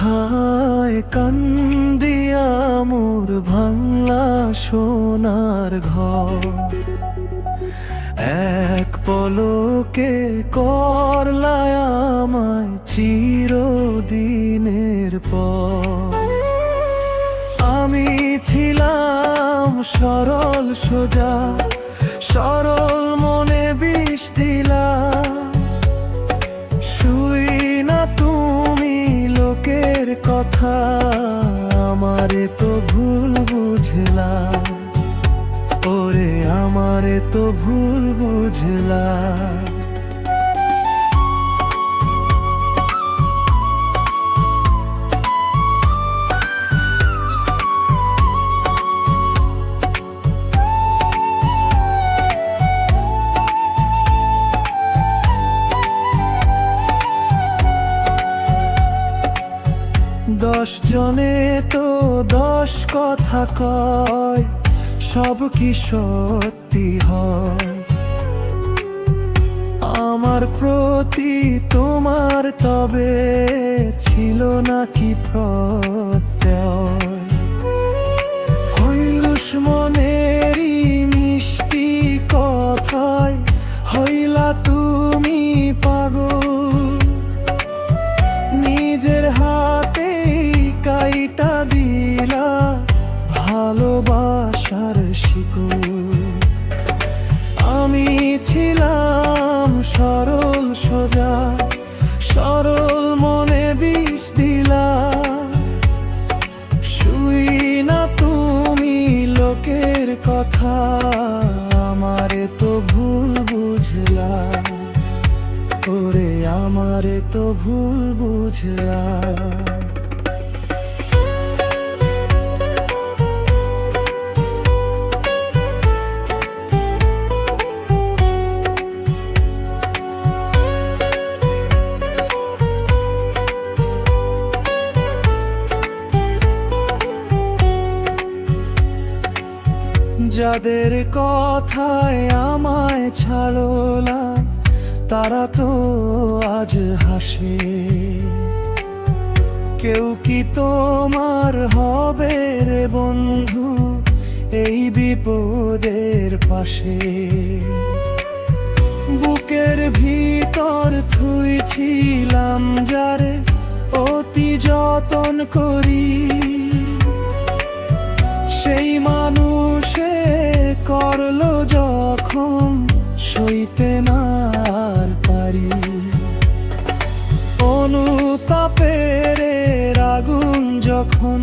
হায় কান্দিয়া মোর ভাঙলা সোনার ঘর, এক পলকে করলায় আমায় চিরদিনের পর। আমি ছিলাম সরল সোজা, সরল মনে বিষ দিলা। শুই না তুমি লোকের কথা, আমারে তো ভুল বুঝলা। ওরে আমারে তো ভুল বুঝলা। দশ জনে তো 10 কথা কয়, সব কি সত্যি হয়? আমার প্রতি তোমার তবে ছিল নাকি প্রত্যয়? হইলুস মনেরই মিষ্টি কথায় হইলা তুমি পাগল। নিজের হাতে কাইটা দিলা ভালোবাসার শিকল। আমি ছিলাম সরল সোজা, সরল মনে বিষ দিলা। শুই না তুমি লোকের কথা, আমারে তো ভুল বুঝলা। ওরে আমারে তো ভুল বুঝলা। যাদের কথায় আমায় ছাড়লা, তারা তো আজ হাসে। কেউ কি তোমার হবে রে বন্ধু এই বিপদের পাশে? বুকের ভিতর থুইছিলাম যারে অতি যতন করি, সেই মানুষে করলো যখন সইতে না আর পারি। অনুতাপের আগুন যখন